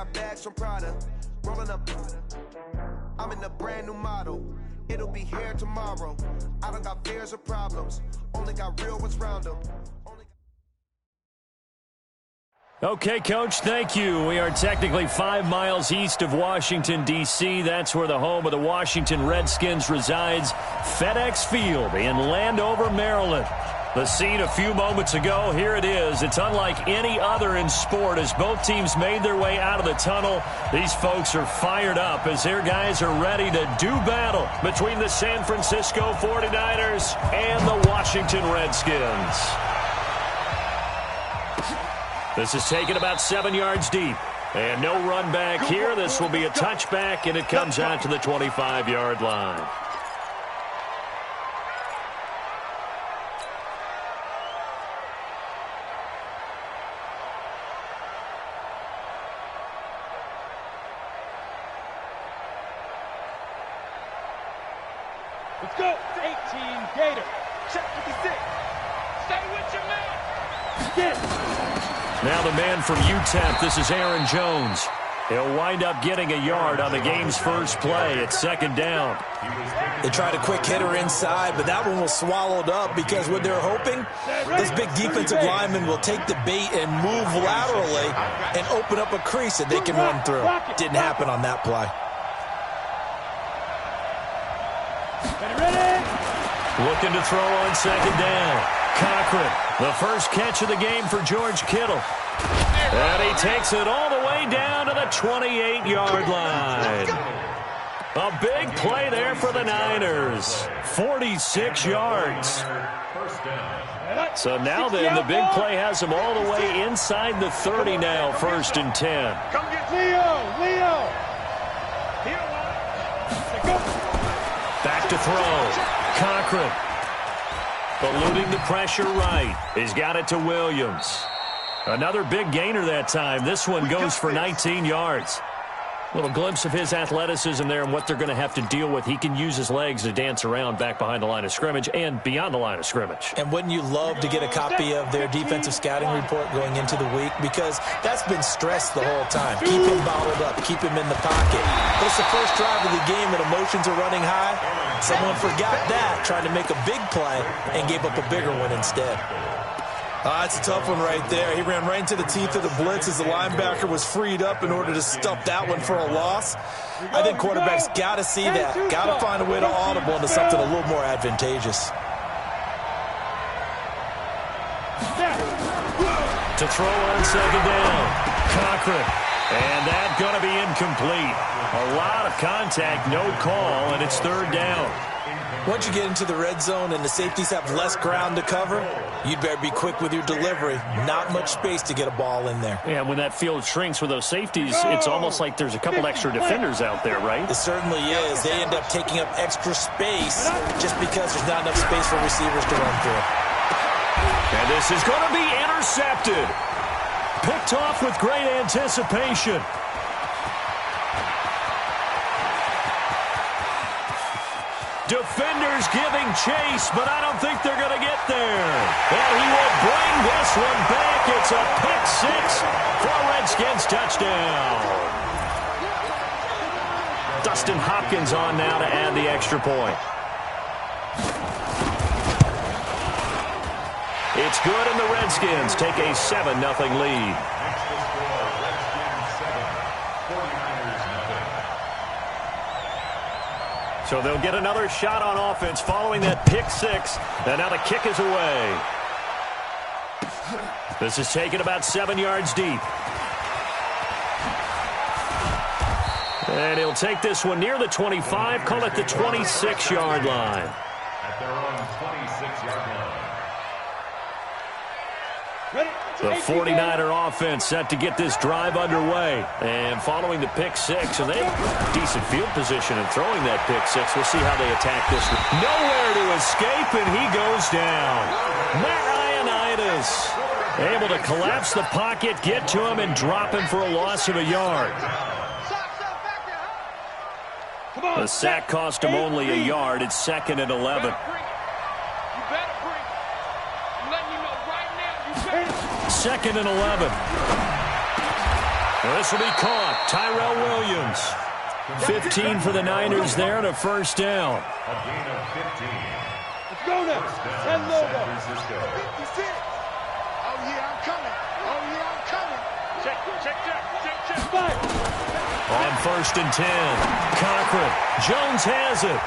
got bags from Prada. Rolling up. I'm in a brand new model. It'll be here tomorrow. I don't got fears or problems. Only got real ones round them. Okay, Coach, thank you. We are technically 5 miles east of Washington, D.C. That's where the home of the Washington Redskins resides, FedEx Field in Landover, Maryland. The scene a few moments ago, here it is. It's unlike any other in sport as both teams made their way out of the tunnel. These folks are fired up as their guys are ready to do battle between the San Francisco 49ers and the Washington Redskins. This is taken about 7 yards deep. And no run back here. This will be a touchback, and it comes out to the 25-yard line. Let's go. 18 Gator. Check 56. Stay with your man. Get. Now the man from UTEP, this is Aaron Jones. He'll wind up getting a yard on the game's first play. It's second down. They tried a quick hitter inside, but that one was swallowed up because what they're hoping, this big defensive lineman will take the bait and move laterally and open up a crease that they can run through. Didn't happen on that play. Looking to throw on second down. Cochran, the first catch of the game for George Kittle. And he takes it all the way down to the 28-yard line. A big play there for the Niners. 46 yards. So now then, the big play has them all the way inside the 30 now, 1st and 10. Come get Leo. Back to throw. Cochran. Eluding the pressure right. He's got it to Williams. Another big gainer that time. This one goes for 19 yards. Little glimpse of his athleticism there and what they're going to have to deal with. He can use his legs to dance around back behind the line of scrimmage and beyond the line of scrimmage. And wouldn't you love to get a copy of their defensive scouting report going into the week? Because that's been stressed the whole time. Keep him bottled up. Keep him in the pocket. But it's the first drive of the game and emotions are running high. Someone forgot that, trying to make a big play, and gave up a bigger one instead. That's a tough one right there. He ran right into the teeth of the blitz as the linebacker was freed up in order to stuff that one for a loss. I think quarterbacks got to see that. Got to find a way to audible into something a little more advantageous. To throw on second down. Cochran. And that's going to be incomplete. A lot of contact, no call, and it's 3rd down. Once you get into the red zone and the safeties have less ground to cover, you'd better be quick with your delivery. Not much space to get a ball in there. Yeah, when that field shrinks with those safeties, it's almost like there's a couple extra defenders out there, right? It certainly is. They end up taking up extra space just because there's not enough space for receivers to run through. And this is going to be intercepted. Picked off with great anticipation. Defenders giving chase, but I don't think they're going to get there. And he will bring this one back. It's a pick six for a Redskins touchdown. Dustin Hopkins on now to add the extra point. It's good, and the Redskins take a 7-0 lead. So they'll get another shot on offense following that pick six. And now the kick is away. This is taken about 7 yards deep. And he'll take this one near the 25, call it the 26-yard line. At their own 26-yard line. The 49er offense set to get this drive underway. And following the pick six, and they have decent field position in throwing that pick six. We'll see how they attack this one. Nowhere to escape, and he goes down. Matt Ioannidis able to collapse the pocket, get to him, and drop him for a loss of a yard. The sack cost him only a yard. It's 2nd and 11. Second and 11. Well, this will be caught. Tyrell Williams. 15 for the Niners there and a first down. A gain of 15. Let's go now. 10 logo. 56. Oh, yeah, I'm coming. Oh, yeah, I'm coming. Check. Fire. On first and 10. Cochran. Jones has it.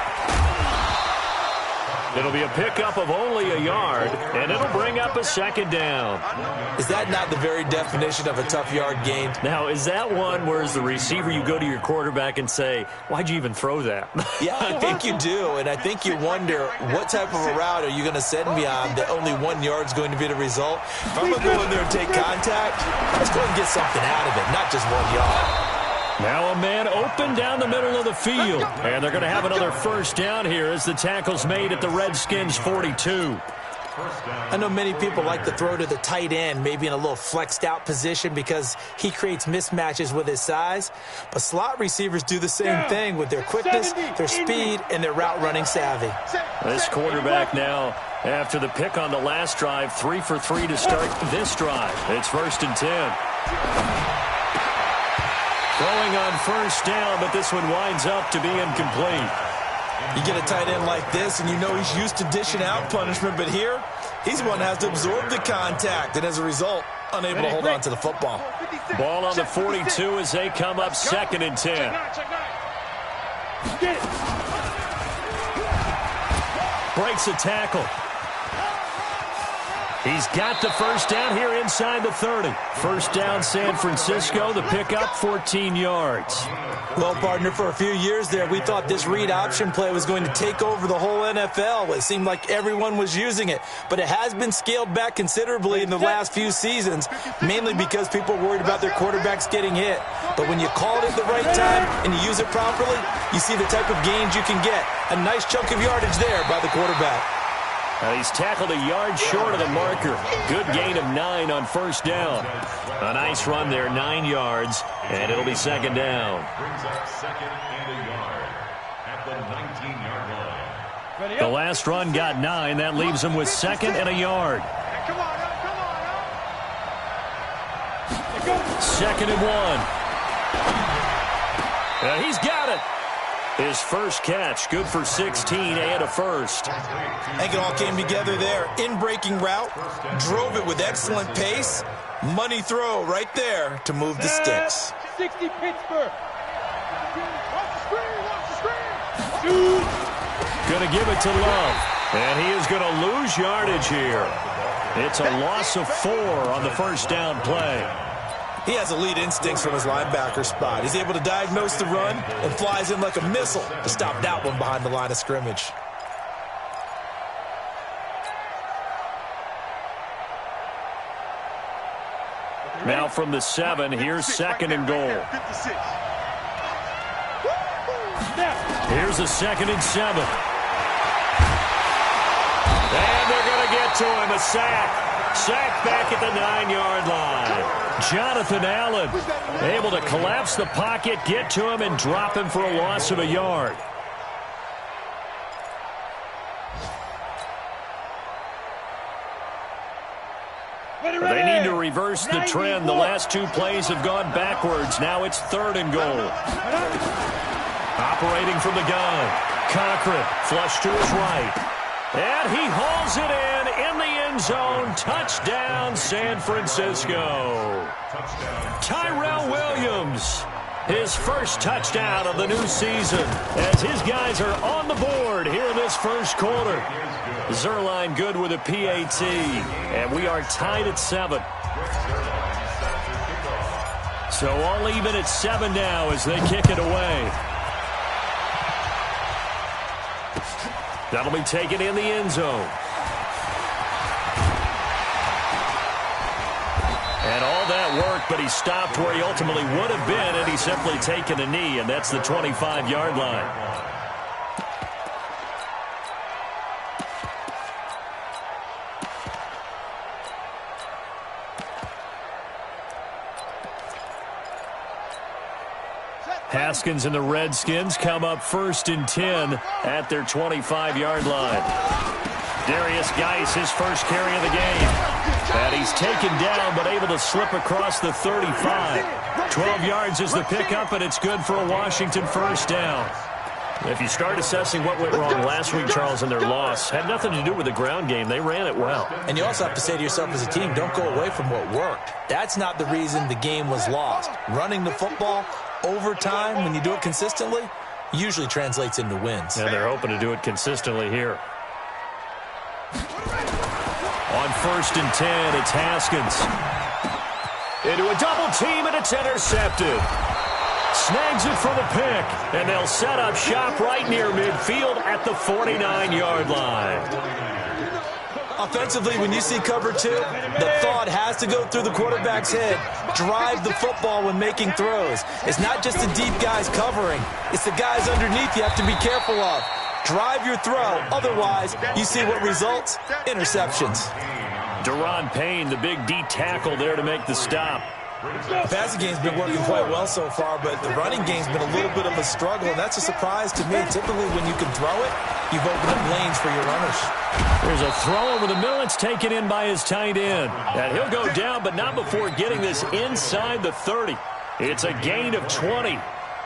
It'll be a pickup of only a yard, and it'll bring up a second down. Is that not the very definition of a tough yard gain? Now, is that one where as the receiver you go to your quarterback and say, why'd you even throw that? Yeah, I think you do, and I think you wonder what type of a route are you going to send me on that only 1 yard is going to be the result. If I'm going to go in there and take contact, let's go and get something out of it, not just 1 yard. Now a man open down the middle of the field. And they're going to have another first down here as the tackle's made at the Redskins' 42. I know many people like to throw to the tight end, maybe in a little flexed out position because he creates mismatches with his size. But slot receivers do the same thing with their quickness, their speed, and their route running savvy. This quarterback now, after the pick on the last drive, 3 for 3 to start this drive. It's first and 10. Going on first down, but this one winds up to be incomplete. You get a tight end like this, and you know he's used to dishing out punishment, but here, he's the one that has to absorb the contact, and as a result, unable to hold on to the football. Ball on the 42 as they come up second and 10. Breaks a tackle. He's got the first down here inside the 30. First down, San Francisco. The pickup, 14 yards. Well, partner, for a few years there, we thought this read option play was going to take over the whole NFL. It seemed like everyone was using it, but it has been scaled back considerably in the last few seasons, mainly because people are worried about their quarterbacks getting hit. But when you call it at the right time and you use it properly, you see the type of gains you can get. A nice chunk of yardage there by the quarterback. He's tackled a yard short of the marker. Good gain of 9 on first down. A nice run there, 9 yards, and it'll be second down. Brings up second and a yard at the 19-yard line. The last run got 9. That leaves him with second and a yard. Come on, Second and 1. He's got it. His first catch, good for 16 and a first. I think it all came together there. In-breaking route, drove it with excellent pace. Money throw right there to move the sticks. 60 Pittsburgh. Shoot. Going to give it to Love. And he is going to lose yardage here. It's a loss of 4 on the first down play. He has elite instincts from his linebacker spot. He's able to diagnose the run and flies in like a missile to stop that one behind the line of scrimmage. Now from the 7, here's second and goal. Here's a second and 7. And they're going to get to him, a sack. Sack back at the 9-yard line. Jonathan Allen able to collapse the pocket, get to him, and drop him for a loss of a yard. They need to reverse the trend. The last 2 plays have gone backwards. Now it's third and goal. Operating from the gun. Cochran, flush to his right. And he hauls it in the end zone. Touchdown, San Francisco. Tyrell Williams, his first touchdown of the new season, as his guys are on the board here in this first quarter. Zerline good with a PAT, and we are tied at 7. So all even at 7 now as they kick it away. That'll be taken in the end zone. And all that work, but he stopped where he ultimately would have been, and he's simply taken a knee, and that's the 25-yard line. Haskins and the Redskins come up first and 10 at their 25-yard line. Darius Geis, his first carry of the game. And he's taken down, but able to slip across the 35. 12 yards is the pickup, and it's good for a Washington first down. If you start assessing what went wrong last week, Charles, in their loss, had nothing to do with the ground game. They ran it well. And you also have to say to yourself as a team, don't go away from what worked. That's not the reason the game was lost. Running the football over time, when you do it consistently, usually translates into wins. And they're hoping to do it consistently here. On 1st and 10, it's Haskins. Into a double team, and it's intercepted. Snags it for the pick, and they'll set up shop right near midfield at the 49-yard line. Offensively, when you see cover 2, the thought has to go through the quarterback's head. Drive the football when making throws. It's not just the deep guys covering. It's the guys underneath you have to be careful of. Drive your throw. Otherwise, you see what results? Interceptions. Deron Payne, the big D tackle there to make the stop. The passing game's been working quite well so far, but the running game's been a little bit of a struggle, and that's a surprise to me. Typically, when you can throw it, you've opened up lanes for your runners. There's a throw over the middle. It's taken in by his tight end. And he'll go down, but not before getting this inside the 30. It's a gain of 20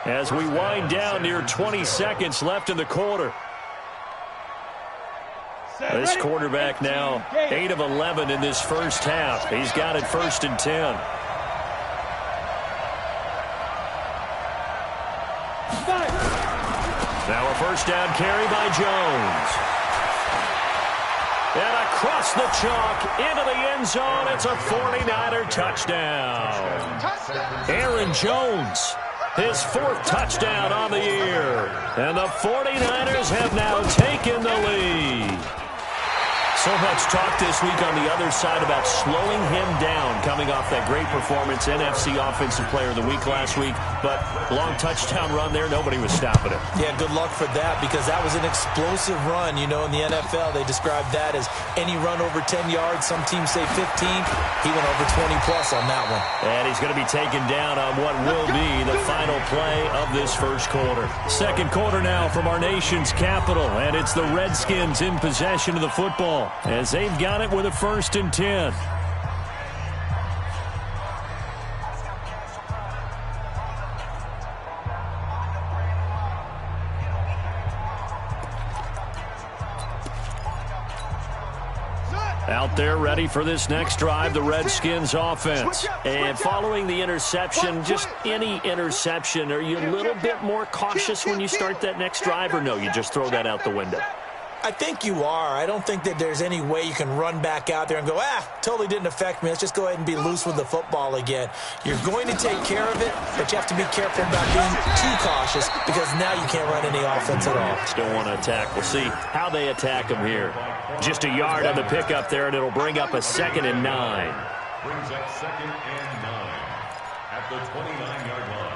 as we wind down near 20 seconds left in the quarter. This quarterback now 8 of 11 in this first half. He's got it 1st and 10. Now a first down carry by Jones. And across the chalk into the end zone. It's a 49er touchdown. Aaron Jones, his 4th touchdown on the year. And the 49ers have now taken the lead. So much talk this week on the other side about slowing him down coming off that great performance, NFC Offensive Player of the Week last week. But long touchdown run there, nobody was stopping it. Yeah, good luck for that because that was an explosive run. You know, in the NFL, they described that as any run over 10 yards. Some teams say 15. He went over 20-plus on that one. And he's going to be taken down on what will be the final play of this first quarter. Second quarter now from our nation's capital, and it's the Redskins in possession of the football as they've got it with a 1st and 10. Out there ready for this next drive, the Redskins offense. And following the interception, just any interception, are you a little bit more cautious when you start that next drive, or no, you just throw that out the window? I think you are. I don't think that there's any way you can run back out there and go, totally didn't affect me. Let's just go ahead and be loose with the football again. You're going to take care of it, but you have to be careful about being too cautious because now you can't run any offense at all. Still want to attack. We'll see how they attack him here. Just a yard on the pickup there, and it'll bring up a 2nd and 9. Brings up 2nd and 9 at the 29-yard line.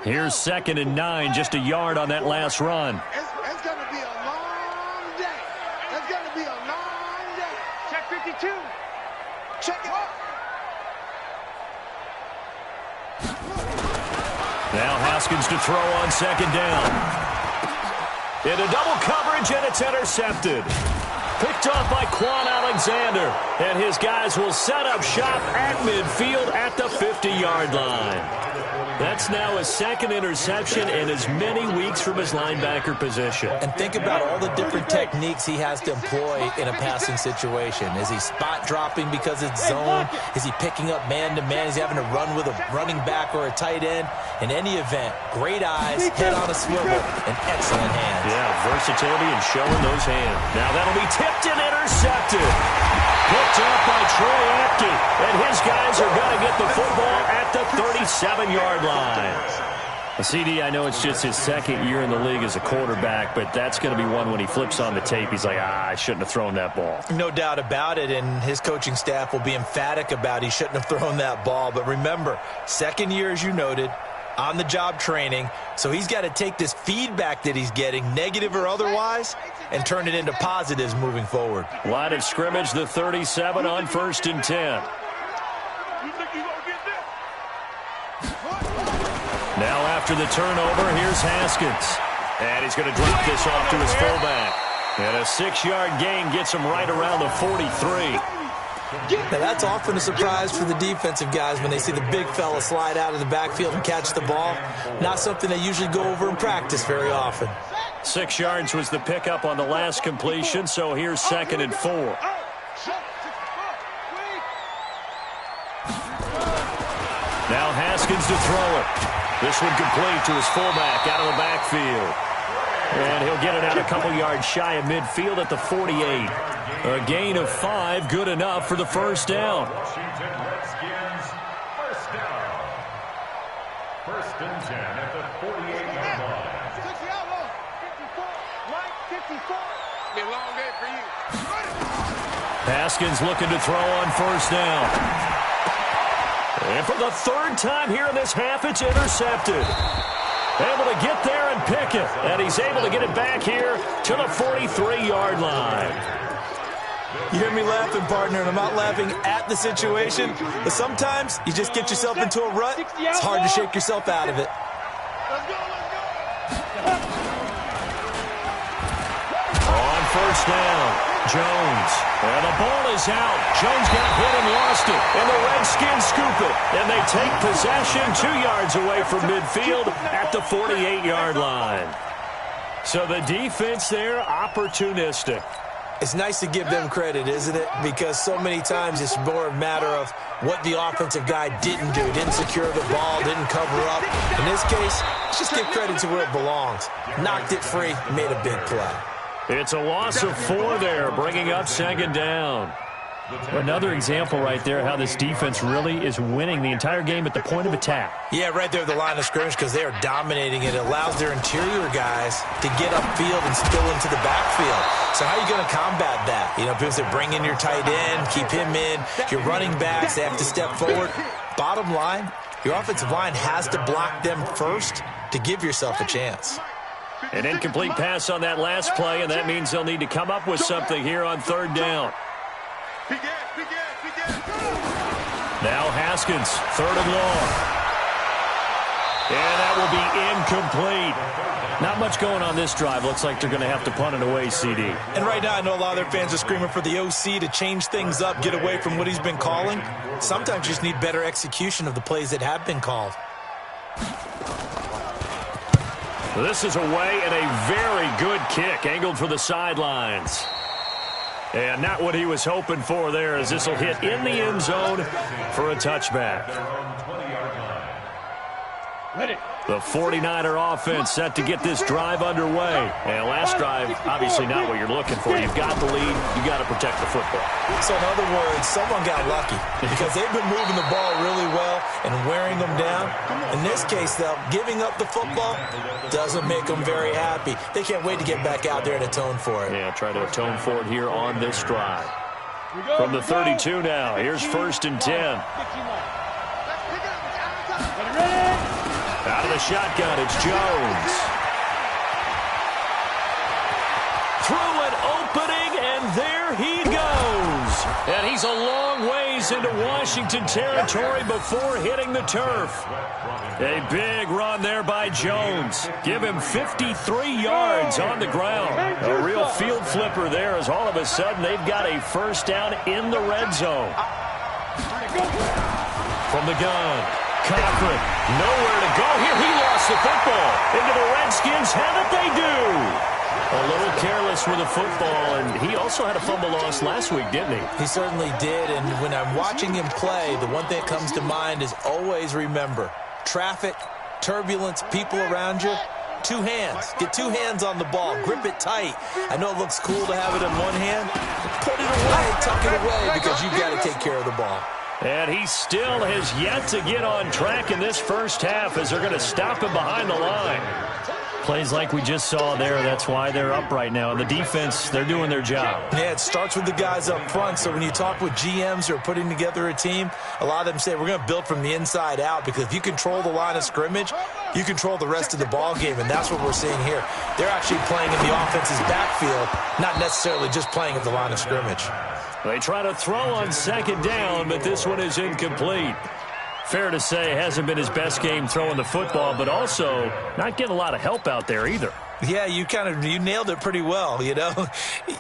Here's 2nd and 9, just a yard on that last run. It's going to be a long day. It's going to be a long day. Check 52. Check it out. Now Haskins to throw on 2nd down. Into double coverage, and it's intercepted. Picked off by Quan Alexander. And his guys will set up shop at midfield at the 50-yard line. That's now his 2nd interception in as many weeks from his linebacker position. And think about all the different techniques he has to employ in a passing situation. Is he spot dropping because it's zone? Is he picking up man-to-man? Is he having to run with a running back or a tight end? In any event, great eyes, head on a swivel, and excellent hands. Yeah, versatility and showing those hands. Now that'll be tipped and intercepted. Picked off by Troy Apke, and his guys are going to get the football at the 37-yard line. CD, I know it's just his 2nd year in the league as a quarterback, but that's going to be one when he flips on the tape, he's like, I shouldn't have thrown that ball. No doubt about it, and his coaching staff will be emphatic about he shouldn't have thrown that ball. But remember, 2nd year, as you noted, on-the-job training, so he's got to take this feedback that he's getting, negative or otherwise, and turn it into positives moving forward. Line of scrimmage, the 37 on 1st and 10. Now After the turnover, here's Haskins. And he's going to drop this off to his fullback. And a 6-yard gain gets him right around the 43. Now, that's often a surprise for the defensive guys when they see the big fella slide out of the backfield and catch the ball. Not something they usually go over in practice very often. 6 yards was the pickup on the last completion, so here's 2nd and 4. Now Haskins to throw it. This one complete to his fullback out of the backfield. And he'll get it out a couple yards shy of midfield at the 48. A gain of 5, good enough for the first down. Washington Redskins, first down. 1st and 10 at the 48-yard line. 54. Be a long day for you. Haskins looking to throw on first down. And for the 3rd time here in this half, it's intercepted. Able to get there and pick it. And he's able to get it back here to the 43-yard line. You hear me laughing, partner, and I'm not laughing at the situation, but sometimes you just get yourself into a rut. It's hard to shake yourself out of it. On first down, Jones. And the ball is out. Jones got hit and lost it. And the Redskins scoop it. And they take possession 2 yards away from midfield at the 48-yard line. So the defense there, opportunistic. It's nice to give them credit, isn't it? Because so many times it's more a matter of what the offensive guy didn't do. Didn't secure the ball, didn't cover up. In this case, let's just give credit to where it belongs. Knocked it free, made a big play. It's a loss of 4 there, bringing up 2nd down. Another example right there how this defense really is winning the entire game at the point of attack. Yeah, right there at the line of scrimmage because they are dominating it. It allows their interior guys to get upfield and spill into the backfield. So how are you going to combat that? You know, because they bring in your tight end, keep him in. Your running backs, they have to step forward. Bottom line, your offensive line has to block them first to give yourself a chance. An incomplete pass on that last play, and that means they'll need to come up with something here on 3rd down. Now Haskins, 3rd and long. And that will be incomplete. Not much going on this drive. Looks like they're going to have to punt it away, CD. And right now I know a lot of their fans are screaming for the OC to change things up, get away from what he's been calling. Sometimes you just need better execution of the plays that have been called. This is away and a very good kick, angled for the sidelines. And not what he was hoping for there, as this will hit in the end zone for a touchback. Ready. The 49er offense set to get this drive underway. And last drive, obviously not what you're looking for. You've got the lead. You've got to protect the football. So in other words, someone got lucky because they've been moving the ball really well and wearing them down. In this case, though, giving up the football doesn't make them very happy. They can't wait to get back out there and atone for it. Yeah, try to atone for it here on this drive. From the 32 now, here's 1st and 10. Out of the shotgun, it's Jones. Through an opening, and there he goes. And he's a long ways into Washington territory before hitting the turf. A big run there by Jones. Give him 53 yards on the ground. A real field flipper there, as all of a sudden they've got a first down in the red zone. From the gun, Cochran, nowhere to go here. He lost the football into the Redskins. Have it they do. A little careless with the football, and he also had a fumble loss last week, didn't he? He certainly did, and when I'm watching him play, the one thing that comes to mind is always remember, traffic, turbulence, people around you, 2 hands. Get 2 hands on the ball. Grip it tight. I know it looks cool to have it in one hand. Put it away, tuck it away, because you've got to take care of the ball. And he still has yet to get on track in this first half as they're going to stop him behind the line. Plays like we just saw there, that's why they're up right now. And the defense, they're doing their job. Yeah, it starts with the guys up front. So when you talk with GMs who are putting together a team, a lot of them say we're going to build from the inside out, because if you control the line of scrimmage, you control the rest of the ball game, and that's what we're seeing here. They're actually playing in the offense's backfield, not necessarily just playing at the line of scrimmage. They try to throw on 2nd down, but this one is incomplete. Fair to say, hasn't been his best game throwing the football, but also not getting a lot of help out there either. Yeah, you nailed it pretty well, you know.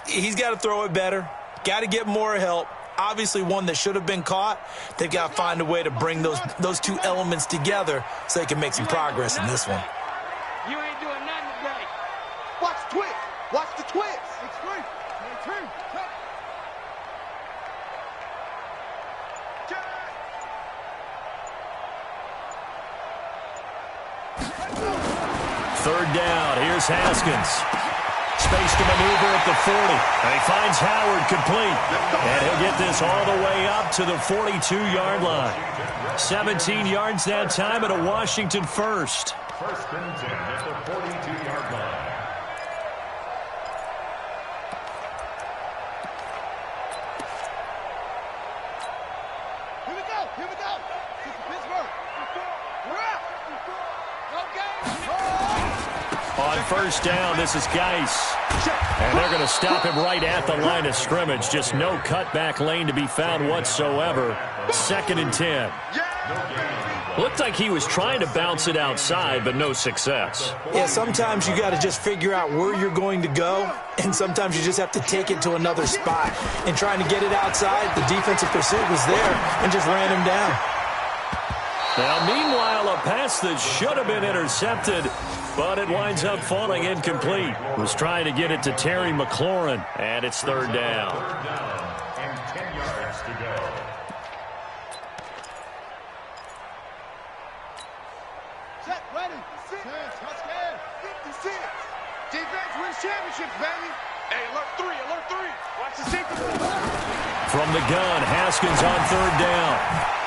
He's got to throw it better, got to get more help. Obviously one that should have been caught. They've got to find a way to bring those two elements together so they can make some progress in this one. You ain't doing nothing today. Watch the twist. Watch the twist. It's free. Third down. Here's Haskins. Space to maneuver at the 40. And he finds Howard complete. And he'll get this all the way up to the 42-yard line. 17 yards that time at a Washington first. First and 10 at the 42-yard line. Here we go. Here we go. This is Pittsburgh. We're out. On first down, this is Geis. And they're going to stop him right at the line of scrimmage. Just no cutback lane to be found whatsoever. 2nd and 10. Looked like he was trying to bounce it outside, but no success. Yeah, sometimes you got to just figure out where you're going to go, and sometimes you just have to take it to another spot. And trying to get it outside, the defensive pursuit was there and just ran him down. Now, meanwhile, a pass that should have been intercepted, but it winds up falling incomplete. Was trying to get it to Terry McLaurin, and it's third down. Third down and 10 yards to go. Set, ready. Touchdown. 56. Defense wins championships, baby. Hey, alert 3, alert 3. Watch the safety. From the gun, Haskins on third down.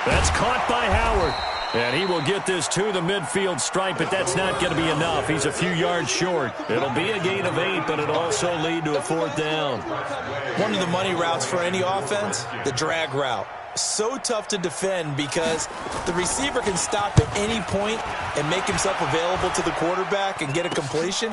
That's caught by Howard. And he will get this to the midfield stripe, but that's not going to be enough. He's a few yards short. It'll be a gain of 8, but it'll also lead to a fourth down. One of the money routes for any offense, the drag route. So tough to defend because the receiver can stop at any point and make himself available to the quarterback and get a completion.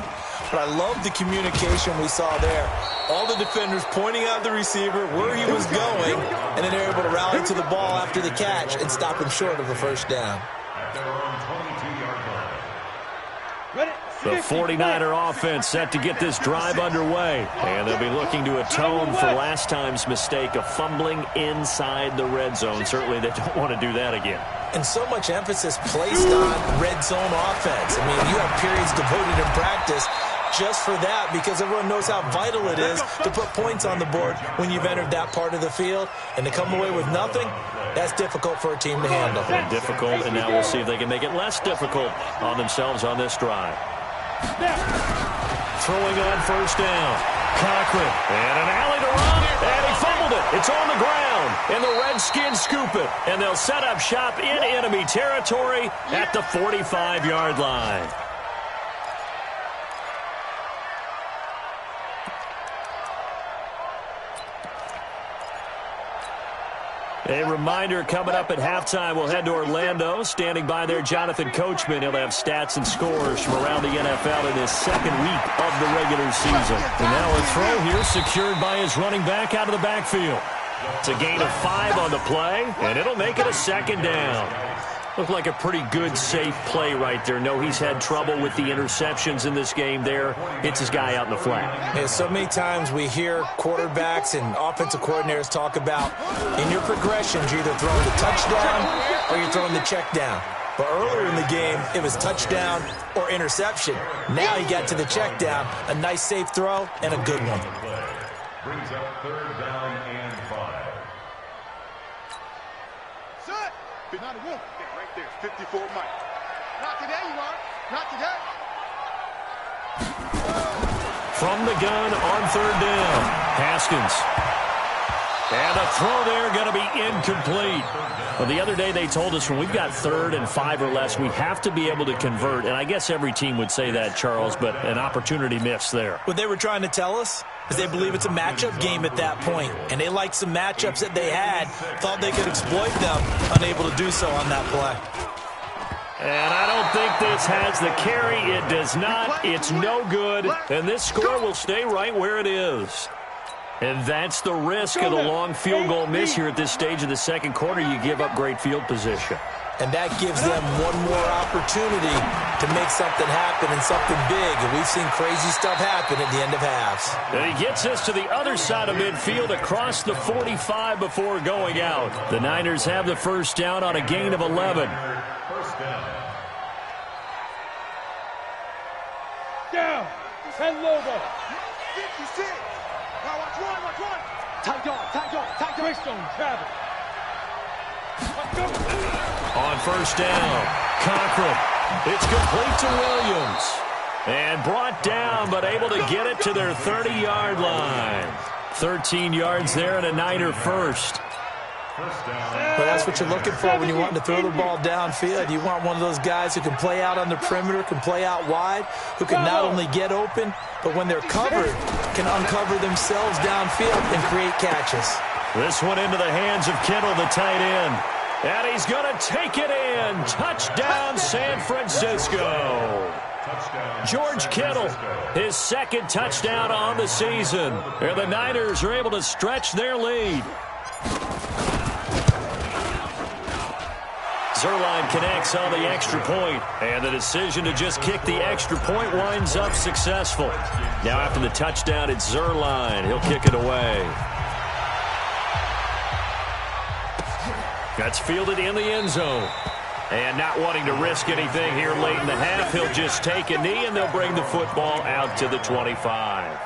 But I love the communication we saw there. All the defenders pointing out the receiver where he was going, and then they're able to rally to the ball after the catch and stop him short of a first down. At their own 22-yard line. Ready. The 49er offense set to get this drive underway. And they'll be looking to atone for last time's mistake of fumbling inside the red zone. Certainly they don't want to do that again. And so much emphasis placed on red zone offense. I mean, you have periods devoted in practice just for that because everyone knows how vital it is to put points on the board when you've entered that part of the field. And to come away with nothing, that's difficult for a team to handle. And difficult, and now we'll see if they can make it less difficult on themselves on this drive. Throwing on first down. Cochran. And an alley to run. And he fumbled it. It's on the ground. And the Redskins scoop it. And they'll set up shop in enemy territory at the 45-yard line. A reminder, coming up at halftime, we'll head to Orlando. Standing by there, Jonathan Coachman. He'll have stats and scores from around the NFL in his second week of the regular season. And now a throw here secured by his running back out of the backfield. It's a gain of 5 on the play, and it'll make it a second down. Looked like a pretty good, safe play right there. No, he's had trouble with the interceptions in this game there. Hits his guy out in the flat. Yeah, so many times we hear quarterbacks and offensive coordinators talk about in your progressions, you're either throwing the touchdown or you're throwing the check down. But earlier in the game, it was touchdown or interception. Now he got to the check down, a nice safe throw, and a good one. Brings up third down and 5. Set. Not a wolf. Right there. 54 Mike. Not today, you are. Not today. From the gun on third down, Haskins. And a throw there going to be incomplete. Well, the other day they told us when we've got 3rd and 5 or less, we have to be able to convert. And I guess every team would say that, Charles, but an opportunity missed there. What they were trying to tell us is they believe it's a matchup game at that point. And they liked some matchups that they had, thought they could exploit them, unable to do so on that play. And I don't think this has the carry. It does not. It's no good. And this score will stay right where it is. And that's the risk of the long field goal miss here at this stage of the second quarter. You give up great field position. And that gives them one more opportunity to make something happen and something big. And we've seen crazy stuff happen at the end of halves. And he gets us to the other side of midfield across the 45 before going out. The Niners have the first down on a gain of 11. First down. Down. 10 logo. 56. Now watch one. Tight dog. Greystone, Travis. On first down, Cochran. It's complete to Williams. And brought down, but able to get it to their 30-yard line. 13 yards there and a Niner first. But that's what you're looking for when you want to throw the ball downfield. You want one of those guys who can play out on the perimeter, can play out wide, who can not only get open, but when they're covered, can uncover themselves downfield and create catches. This one into the hands of Kittle, the tight end. And he's going to take it in. Touchdown, San Francisco. George Kittle, his second touchdown on the season. And the Niners are able to stretch their lead. Zerline connects on the extra point, and the decision to just kick the extra point winds up successful. Now after the touchdown, it's Zerline. He'll kick it away. That's fielded in the end zone. And not wanting to risk anything here late in the half, he'll just take a knee, and they'll bring the football out to the 25.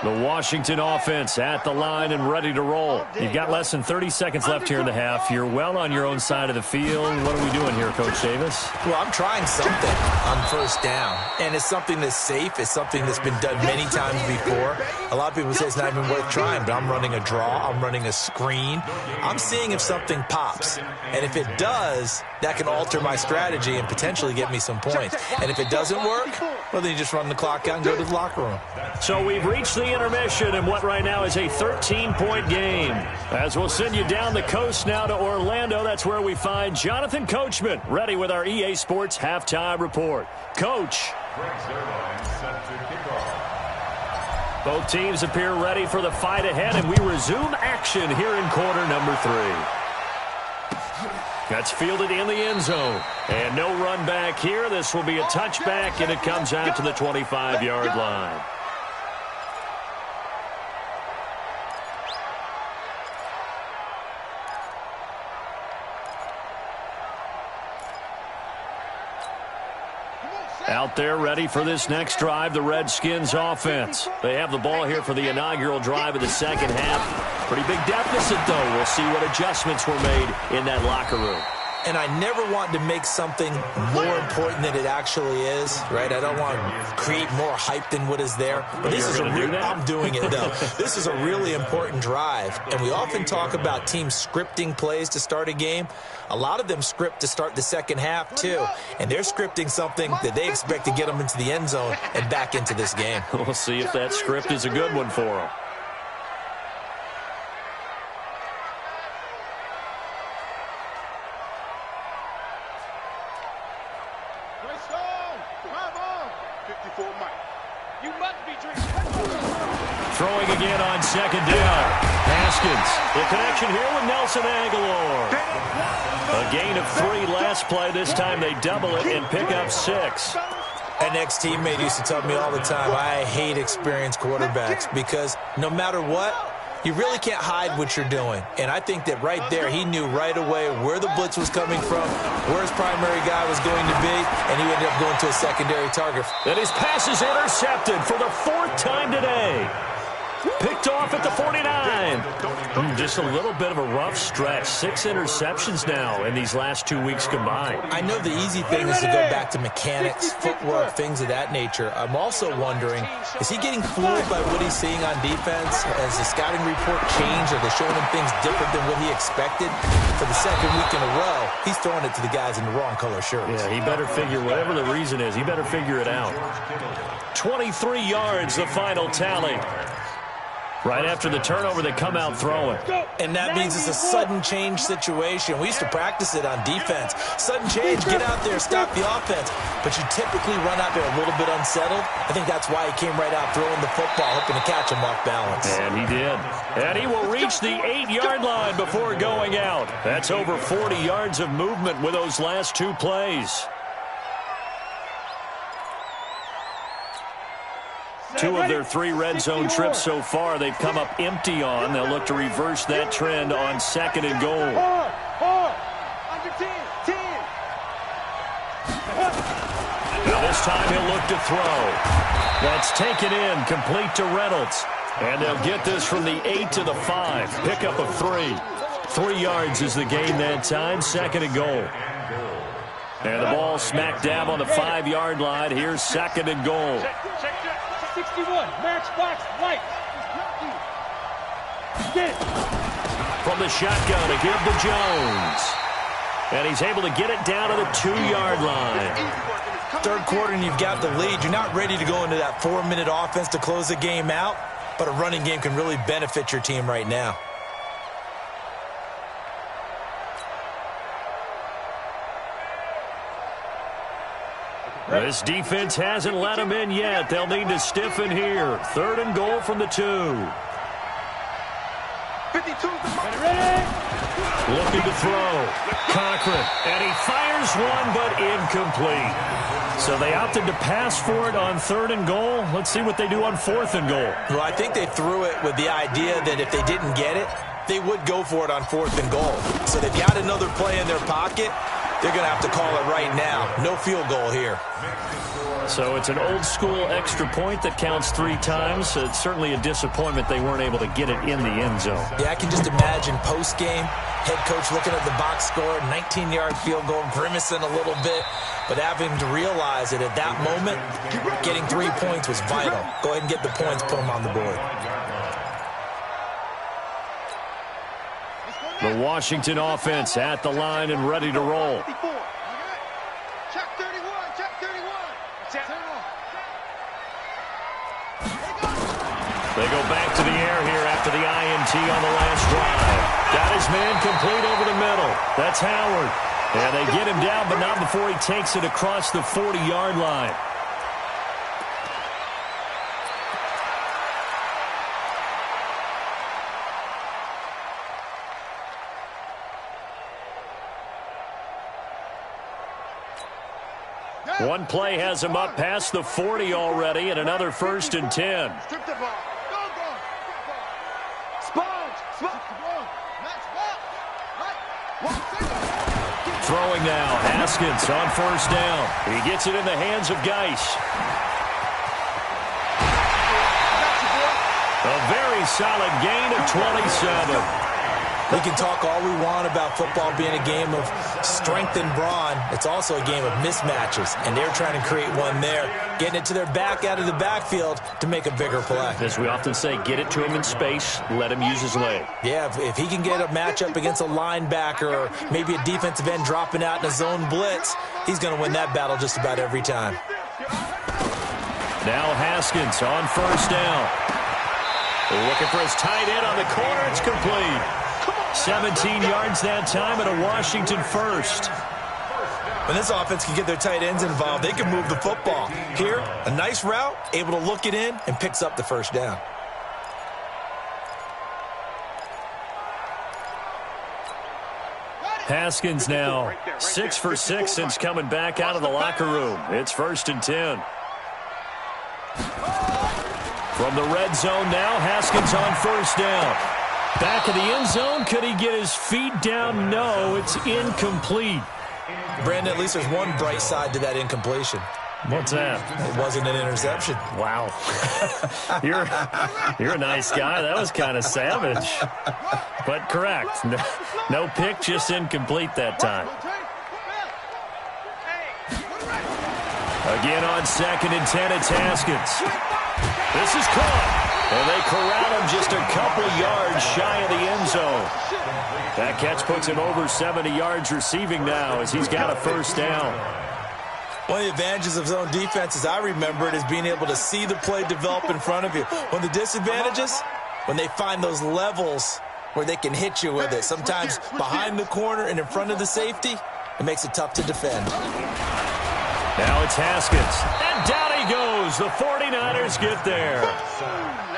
The Washington offense at the line and ready to roll. You've got less than 30 seconds left here in the half. You're well on your own side of the field. What are we doing here, Coach Davis? Well, I'm trying something on first down, and it's something that's safe. It's something that's been done many times before. A lot of people say it's not even worth trying, but I'm running a draw. I'm running a screen. I'm seeing if something pops, and if it does, that can alter my strategy and potentially get me some points. And if it doesn't work, well, then you just run the clock out and go to the locker room. So we've reached the intermission in what right now is a 13-point game. As we'll send you down the coast now to Orlando, that's where we find Jonathan Coachman ready with our EA Sports halftime report. Coach. Both teams appear ready for the fight ahead, and we resume action here in quarter number 3. That's fielded in the end zone. And no run back here. This will be a touchback, and it comes out to the 25-yard line. Out there ready for this next drive, the Redskins offense. They have the ball here for the inaugural drive of the second half. Pretty big deficit, though. We'll see what adjustments were made in that locker room. And I never want to make something more important than it actually is, right? I don't want to create more hype than what is there. But this is I'm doing it, though. This is a really important drive. And we often talk about teams scripting plays to start a game. A lot of them script to start the second half, too. And they're scripting something that they expect to get them into the end zone and back into this game. We'll see if that script is a good one for them. Throwing again on second down. Haskins. The connection here with Nelson Aguilar. A gain of 3 last play. This time they double it and pick up 6. An ex-teammate used to tell me all the time, I hate experienced quarterbacks because no matter what, you really can't hide what you're doing. And I think that right there, he knew right away where the blitz was coming from, where his primary guy was going to be, and he ended up going to a secondary target. And his pass is intercepted for the 4th time today. Picked off at the 49. Just a little bit of a rough stretch. 6 interceptions now in these last 2 weeks combined. I know the easy thing is to go back to mechanics, footwork, things of that nature. I'm also wondering, is he getting fooled by what he's seeing on defense? Has the scouting report changed? Are they showing him things different than what he expected? For the second week in a row, he's throwing it to the guys in the wrong color shirts. Yeah, he better figure, whatever the reason is, he better figure it out. 23 yards, the final tally. Right after the turnover, they come out throwing. And that means it's a sudden change situation. We used to practice it on defense. Sudden change, get out there, stop the offense. But you typically run out there a little bit unsettled. I think that's why he came right out throwing the football, hoping to catch him off balance. And he did. And he will reach the 8-yard line before going out. That's over 40 yards of movement with those last 2 plays. 2 of their 3 red zone trips so far, they've come up empty on. They'll look to reverse that trend on 2nd and goal. Now this time he'll look to throw. That's taken in, complete to Reynolds. And they'll get this from the 8 to the 5. Pickup of 3. 3 yards is the gain that time, 2nd and goal. And the ball smack dab on the 5-yard line. Here's 2nd and goal. 61, match box, light. From the shotgun to give to Jones. And he's able to get it down to the 2-yard line. 3rd quarter and you've got the lead. You're not ready to go into that 4-minute offense to close the game out, but a running game can really benefit your team right now. This defense hasn't let them in yet. They'll need to stiffen here. 3rd and goal from the 2. 52. Ready? Looking to throw. Cochran. And he fires one, but incomplete. So they opted to pass for it on 3rd and goal. Let's see what they do on 4th and goal. Well, I think they threw it with the idea that if they didn't get it, they would go for it on 4th and goal. So they've got another play in their pocket. They're going to have to call it right now. No field goal here. So it's an old-school extra point that counts 3 times. So it's certainly a disappointment they weren't able to get it in the end zone. Yeah, I can just imagine post-game, head coach looking at the box score, 19-yard field goal, grimacing a little bit, but having to realize that at that moment, getting 3 points was vital. Go ahead and get the points, put them on the board. The Washington offense at the line and ready to roll. Check 31, check 31. They go back to the air here after the INT on the last drive. Got his man complete over the middle. That's Howard. And they get him down, but not before he takes it across the 40-yard line. One play has him up past the 40 already, and another 1st and 10. Strip the ball. Go. Sponge. Throwing now, Haskins on 1st down. He gets it in the hands of Geis. A very solid gain of 27. We can talk all we want about football being a game of strength and brawn. It's also a game of mismatches, and they're trying to create one there, getting it to their back out of the backfield to make a bigger play. As we often say, get it to him in space, let him use his leg. Yeah, if he can get a matchup against a linebacker or maybe a defensive end dropping out in a zone blitz, he's going to win that battle just about every time. Now Haskins on 1st down. Looking for his tight end on the corner. It's complete. 17 yards that time and a Washington 1st. When this offense can get their tight ends involved, they can move the football. Here, a nice route, able to look it in, and picks up the 1st down. Haskins now 6 for 6 since coming back out of the locker room. It's 1st and 10. From the red zone now, Haskins on 1st down. Back of the end zone, could he get his feet down? No, it's incomplete. Brandon, at least there's one bright side to that incompletion. What's that? It wasn't an interception. Wow. You're a nice guy. That was kind of savage. But correct. No pick, just incomplete that time. Again on 2nd and 10, it's Haskins. This is caught. And they corral him just a couple yards shy of the end zone. That catch puts him over 70 yards receiving now as he's got a 1st down. One of the advantages of zone defense, as I remember it, is being able to see the play develop in front of you. One of the disadvantages, when they find those levels where they can hit you with it. Sometimes behind the corner and in front of the safety, it makes it tough to defend. Now it's Haskins. And down he goes. The 49ers get there.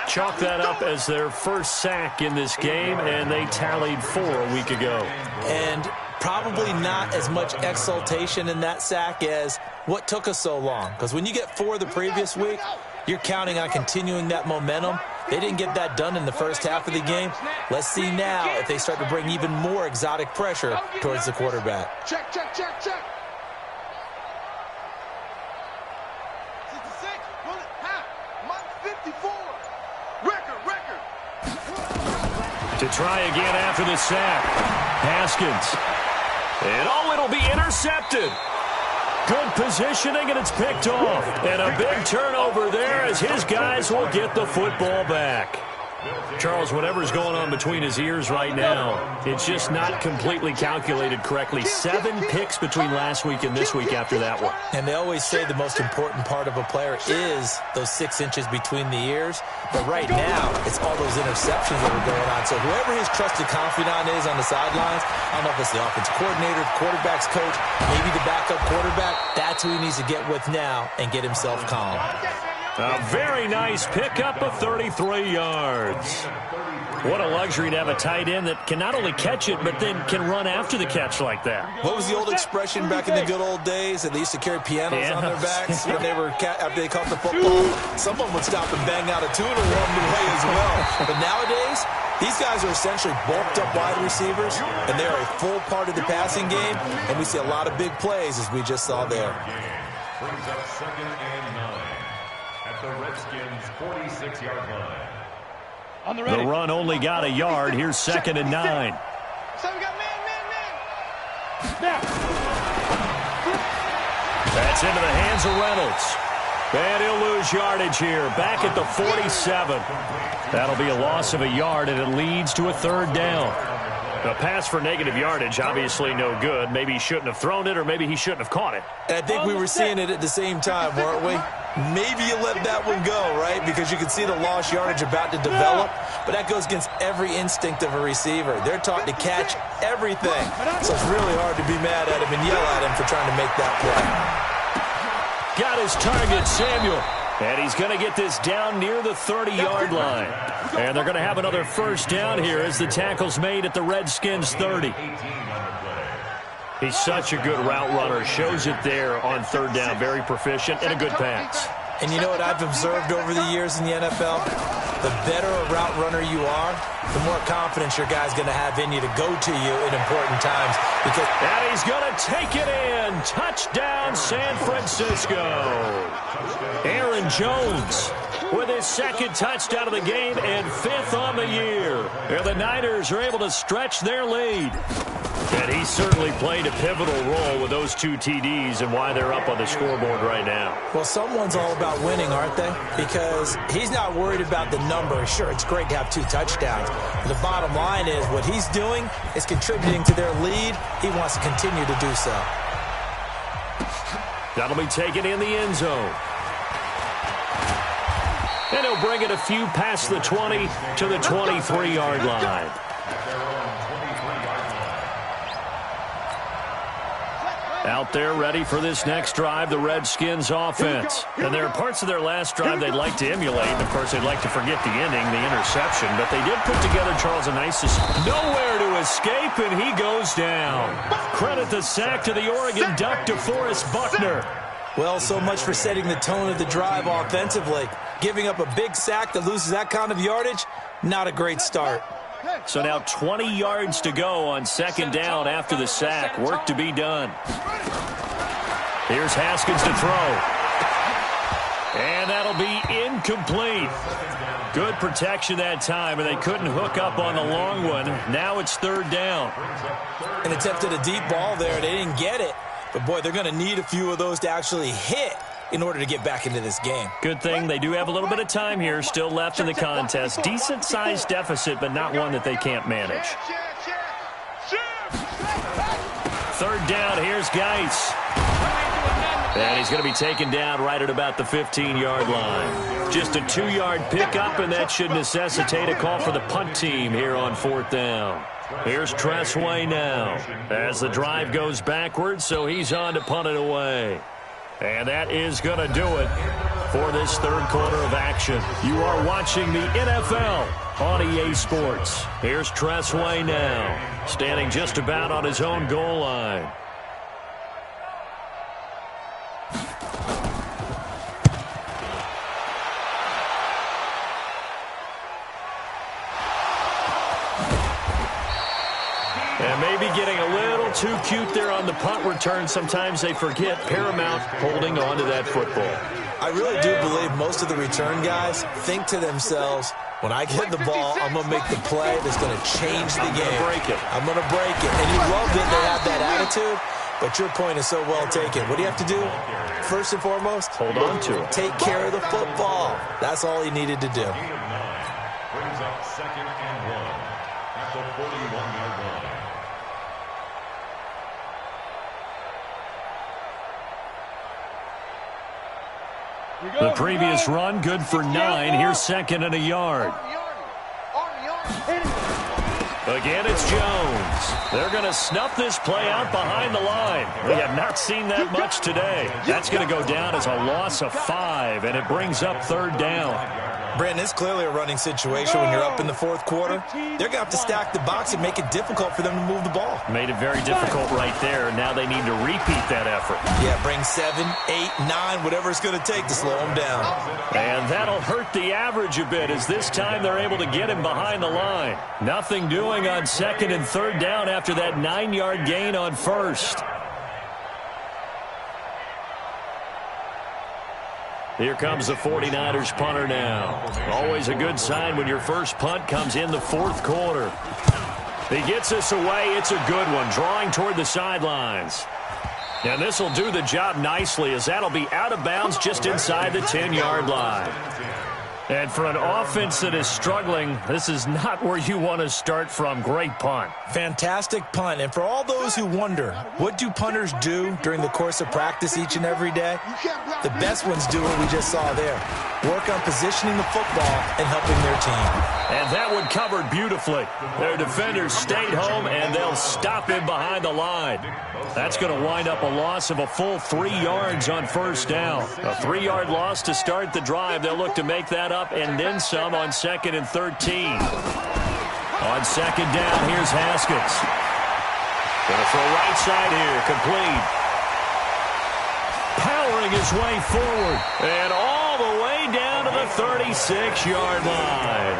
Chalk that up as their first sack in this game, and they tallied 4 a week ago. And probably not as much exultation in that sack as what took us so long. Because when you get 4 the previous week, you're counting on continuing that momentum. They didn't get that done in the first half of the game. Let's see now if they start to bring even more exotic pressure towards the quarterback. Check, check, check, check. To try again after the sack. Haskins. And it'll be intercepted. Good positioning, and it's picked off. And a big turnover there as his guys will get the football back. Charles, whatever's going on between his ears right now, it's just not completely calculated correctly. 7 picks between last week and this week after that one. And they always say the most important part of a player is those 6 inches between the ears. But right now, it's all those interceptions that are going on. So whoever his trusted confidant is on the sidelines, I don't know if it's the offensive coordinator, the quarterback's coach, maybe the backup quarterback, that's who he needs to get with now and get himself calm. A very nice pickup of 33 yards. What a luxury to have a tight end that can not only catch it, but then can run after the catch like that. What was the old expression back in the good old days that they used to carry pianos on their backs when they were after they caught the football? Someone would stop and bang out a tune along the way as well. But nowadays, these guys are essentially bulked up wide receivers, and they are a full part of the passing game, and we see a lot of big plays as we just saw there. Brings up 2nd and 9 at the Redskins' 46-yard line. The run only got a yard. Here's 2nd and 9. So we got man. That's into the hands of Reynolds. And he'll lose yardage here. Back at the 47. That'll be a loss of a yard, and it leads to a 3rd down. A pass for negative yardage, obviously no good. Maybe he shouldn't have thrown it, or maybe he shouldn't have caught it. And I think we were seeing it at the same time, weren't we? Maybe you let that one go, right? Because you can see the lost yardage about to develop. But that goes against every instinct of a receiver. They're taught to catch everything. So it's really hard to be mad at him and yell at him for trying to make that play. Got his target, Samuel. And he's going to get this down near the 30-yard line. And they're going to have another 1st down here as the tackle's made at the Redskins' 30. He's such a good route runner. Shows it there on 3rd down. Very proficient and a good pass. And you know what I've observed over the years in the NFL? The better a route runner you are, the more confidence your guy's going to have in you to go to you in important times. And he's going to take it in. Touchdown, San Francisco. Aaron Jones with his 2nd touchdown of the game and 5th on the year. And the Niners are able to stretch their lead. And he certainly played a pivotal role with those 2 TDs and why they're up on the scoreboard right now. Well, someone's all about winning, aren't they? Because he's not worried about the number. Sure, it's great to have 2 touchdowns. The bottom line is what he's doing is contributing to their lead. He wants to continue to do so. That'll be taken in the end zone. And he'll bring it a few past the 20 to the 23-yard line. Out there ready for this next drive, the Redskins offense. And there are parts of their last drive they'd like to emulate. And, of course, they'd like to forget the ending, the interception. But they did put together, Charles, a nice... Nowhere to escape, and he goes down. Credit the sack to the Oregon Duck, DeForest Buckner. Well, so much for setting the tone of the drive offensively. Giving up a big sack that loses that kind of yardage, not a great start. So now 20 yards to go on 2nd down after the sack. Work to be done. Here's Haskins to throw. And that'll be incomplete. Good protection that time, and they couldn't hook up on the long one. Now it's 3rd down. And attempted a deep ball there. They didn't get it. But, boy, they're going to need a few of those to actually hit in order to get back into this game. Good thing they do have a little bit of time here still left in the contest. Decent-sized deficit, but not one that they can't manage. 3rd down, here's Geis. And he's going to be taken down right at about the 15-yard line. Just a 2-yard pickup, and that should necessitate a call for the punt team here on 4th down. Here's Tressway now as the drive goes backwards, so he's on to punt it away. And that is going to do it for this third quarter of action. You are watching the NFL on EA Sports. Here's Tressway now, standing just about on his own goal line. And maybe getting a little too cute there on the punt return. Sometimes they forget paramount holding on to that football. I really do believe most of the return guys think to themselves, when I get the ball, I'm going to make the play that's going to change the game. I'm going to break it. And you love that they have that attitude, but your point is so well taken. What do you have to do? First and foremost, hold on to it. Take care of the football. That's all he needed to do. Brings up 2nd and 1 at the 41-yard line. The previous run, good for 9. Here's 2nd and a yard. Again, it's Jones. They're going to snuff this play out behind the line. We have not seen that much today. That's going to go down as a loss of 5, and it brings up 3rd down. Brandon, it's clearly a running situation when you're up in the 4th quarter. They're going to have to stack the box and make it difficult for them to move the ball. Made it very difficult right there. Now they need to repeat that effort. Yeah, bring 7, 8, 9, whatever it's going to take to slow them down. And that'll hurt the average a bit as this time they're able to get him behind the line. Nothing doing on 2nd and 3rd down after that 9-yard gain on 1st. Here comes the 49ers punter now. Always a good sign when your first punt comes in the 4th quarter. He gets this away. It's a good one, drawing toward the sidelines. And this will do the job nicely as that'll be out of bounds just inside the 10-yard line. And for an offense that is struggling, this is not where you want to start from. Great punt. Fantastic punt. And for all those who wonder, what do punters do during the course of practice each and every day? The best ones do what we just saw there. Work on positioning the football and helping their team. And that one covered beautifully. Their defenders stayed home, and they'll stop him behind the line. That's going to wind up a loss of a full 3 yards on 1st down. A 3-yard loss to start the drive. They'll look to make that up and then some on 2nd and 13. On 2nd down, here's Haskins. Going to throw right side here, complete. Powering his way forward, and all the way down to the 36-yard line.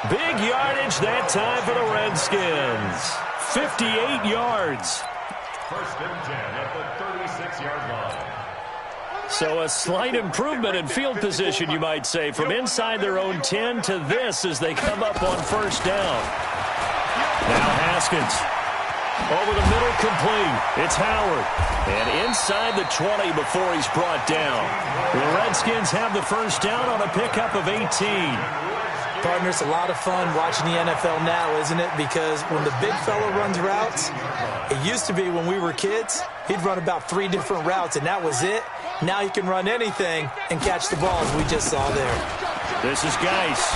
Big yardage that time for the Redskins. 58 yards. 1st and 10 at the 36-yard line. So a slight improvement in field position, you might say, from inside their own 10 to this as they come up on 1st down. Now Haskins. Over the middle, complete. It's Howard. And inside the 20 before he's brought down. The Redskins have the 1st down on a pickup of 18. Partner, it's a lot of fun watching the NFL now, isn't it? Because when the big fella runs routes, it used to be when we were kids, he'd run about 3 different routes, and that was it. Now he can run anything and catch the ball, as we just saw there. This is Geis.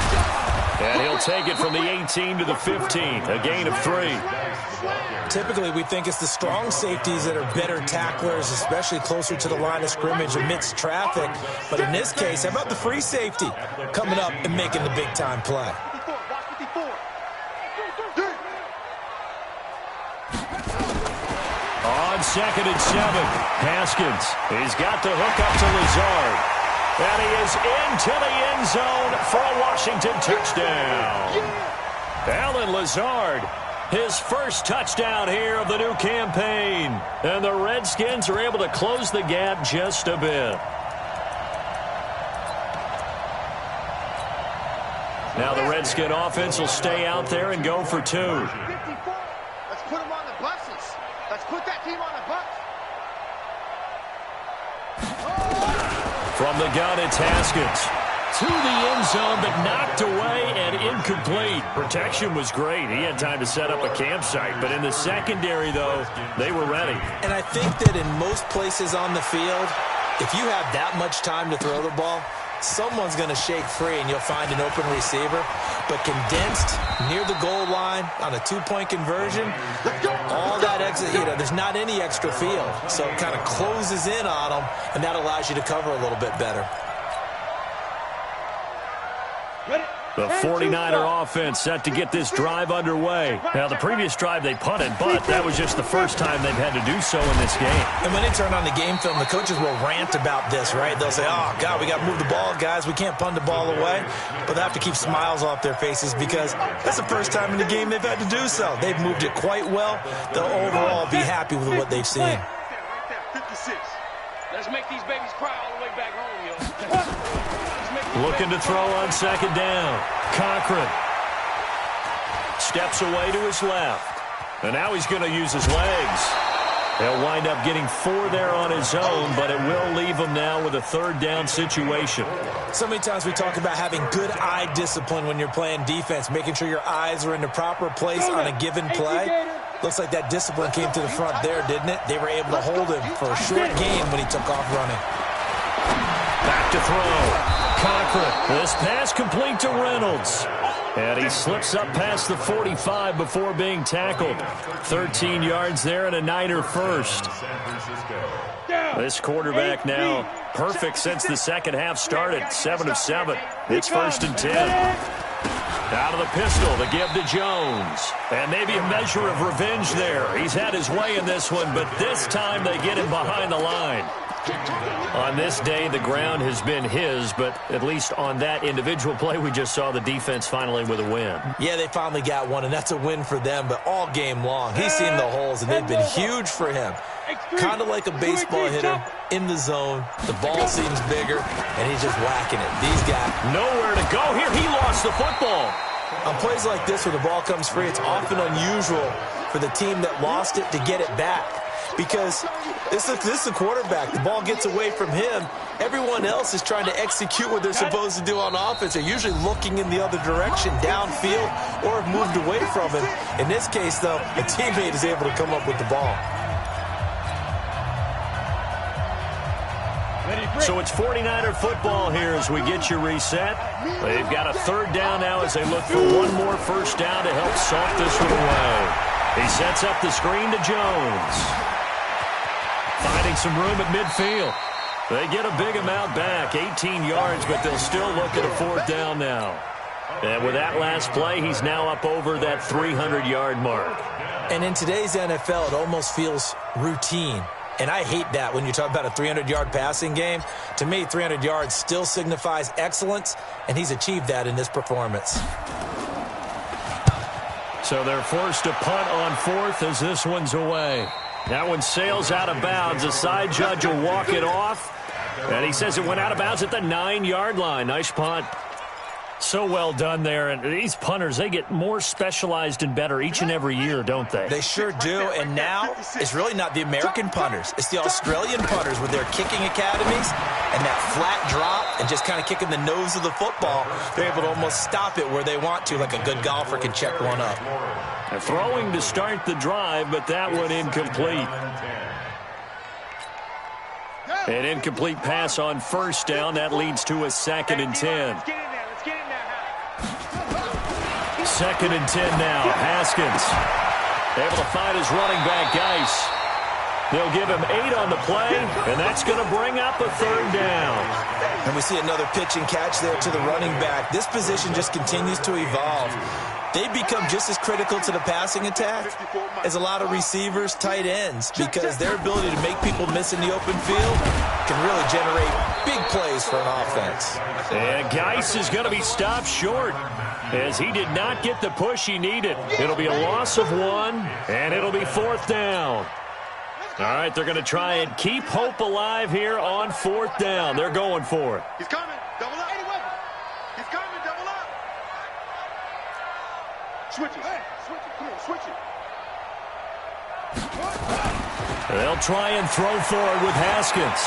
And he'll take it from the 18 to the 15, a gain of 3. Typically, we think it's the strong safeties that are better tacklers, especially closer to the line of scrimmage amidst traffic. But in this case, how about the free safety coming up and making the big-time play? On 2nd and 7, Haskins. He's got the hook up to Lazard. And he is into the end zone for a Washington touchdown. Allen Lazard, his first touchdown here of the new campaign. And the Redskins are able to close the gap just a bit. Now the Redskin offense will stay out there and go for 2. Let's put them on the buses. Let's put that team on the bus. From the gun, it's Haskins. to the end zone, but knocked away and incomplete. Protection was great. He had time to set up a campsite, but in the secondary, though, they were ready. And I think that in most places on the field, if you have that much time to throw the ball, someone's going to shake free and you'll find an open receiver. But condensed near the goal line on a two-point conversion, all that exit, there's not any extra field. So it kind of closes in on them, and that allows you to cover a little bit better. The 49er offense set to get this drive underway. Now, the previous drive they punted, but that was just the first time they've had to do so in this game. And when they turn on the game film, the coaches will rant about this, right? They'll say, oh, God, we got to move the ball, guys. We can't punt the ball away. But they have to keep smiles off their faces because that's the first time in the game they've had to do so. They've moved it quite well. They'll overall be happy with what they've seen. 56. Let's make these babies cry all the way back home, yo. Looking to throw on second down. Cochran steps away to his left. And now he's going to use his legs. He'll wind up getting 4 there on his own, but it will leave him now with a third down situation. So many times we talk about having good eye discipline when you're playing defense, making sure your eyes are in the proper place on a given play. Looks like that discipline came to the front there, didn't it? They were able to hold him for a short game when he took off running. Back to throw. Cochran. This pass complete to Reynolds. And he slips up past the 45 before being tackled. 13 yards there and a Niner first. This quarterback now perfect since the second half started. 7 of 7. It's 1st and 10. Out of the pistol to give to Jones. And maybe a measure of revenge there. He's had his way in this one, but this time they get him behind the line. On this day, the ground has been his, but at least on that individual play, we just saw the defense finally with a win. Yeah, they finally got one, and that's a win for them, but all game long, he's seen the holes, and they've been huge for him. Kind of like a baseball hitter in the zone. The ball seems bigger, and he's just whacking it. These guys, nowhere to go here. He lost the football. On plays like this where the ball comes free, it's often unusual for the team that lost it to get it back. Because this is the quarterback. The ball gets away from him. Everyone else is trying to execute what they're supposed to do on offense. They're usually looking in the other direction, downfield, or have moved away from him. In this case, though, a teammate is able to come up with the ball. So it's 49er football here as we get you reset. They've got a third down now as they look for one more first down to help salt this one away. He sets up the screen to Jones. Finding some room at midfield. They get a big amount back, 18 yards, but they'll still look at a 4th down now. And with that last play, he's now up over that 300-yard mark. And in today's NFL, it almost feels routine. And I hate that when you talk about a 300-yard passing game. To me, 300 yards still signifies excellence, and he's achieved that in this performance. So they're forced to punt on 4th as this one's away. That one sails out of bounds. The side judge will walk it off. And he says it went out of bounds at the 9-yard line. Nice punt. So well done there. And these punters, they get more specialized and better each and every year, don't they? They sure do. And now it's really not the American punters. It's the Australian punters with their kicking academies and that flat drop and just kind of kicking the nose of the football. They're able to almost stop it where they want to, like a good golfer can check one up. A throwing to start the drive, but that one incomplete. An incomplete pass on first down. That leads to a 2nd and 10. 2nd and 10 now. Haskins able to find his running back, Geis. They'll give him 8 on the play, and that's going to bring up a 3rd down. And we see another pitch and catch there to the running back. This position just continues to evolve. They become just as critical to the passing attack as a lot of receivers, tight ends, because their ability to make people miss in the open field can really generate big plays for an offense. And Geis is going to be stopped short as he did not get the push he needed. It'll be a loss of 1, and it'll be 4th down. All right, they're going to try and keep hope alive here on 4th down. They're going for it. He's coming. Double up. He's coming. Double up. Switch it. Switch it. Come on, switch it. They'll try and throw for it with Haskins.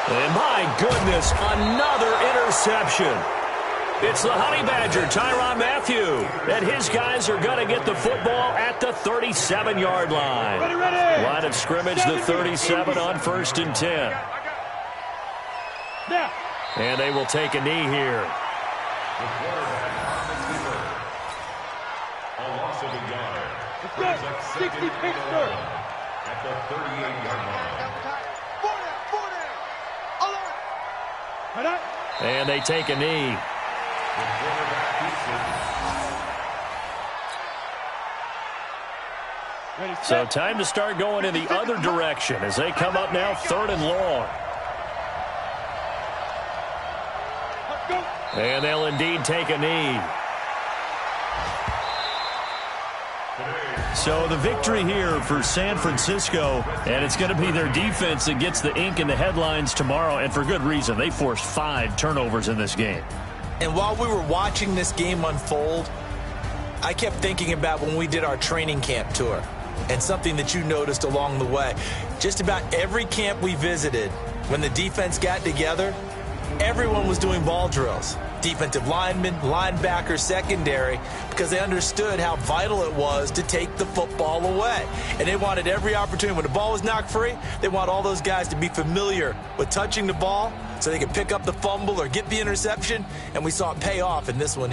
And my goodness, another interception. It's the Honey Badger, Tyrann Mathieu. And his guys are going to get the football at the 37-yard line. Ready. Line of scrimmage, the 37 on 1st and 10. Now. And they will take a knee here. The quarterback on the keeper. A loss of a yard. Brings up 60 Pittsburgh. At the 38-yard line. And they take a knee. The quarterback keeps it. So time to start going in the other direction as they come up now 3rd and long. And they'll indeed take a knee. So the victory here for San Francisco, and it's going to be their defense that gets the ink in the headlines tomorrow, and for good reason. They forced 5 turnovers in this game. And while we were watching this game unfold, I kept thinking about when we did our training camp tour and something that you noticed along the way. Just about every camp we visited, when the defense got together, everyone was doing ball drills. Defensive linemen, linebackers, secondary, because they understood how vital it was to take the football away. And they wanted every opportunity. When the ball was knocked free, they want all those guys to be familiar with touching the ball so they could pick up the fumble or get the interception. And we saw it pay off in this one here.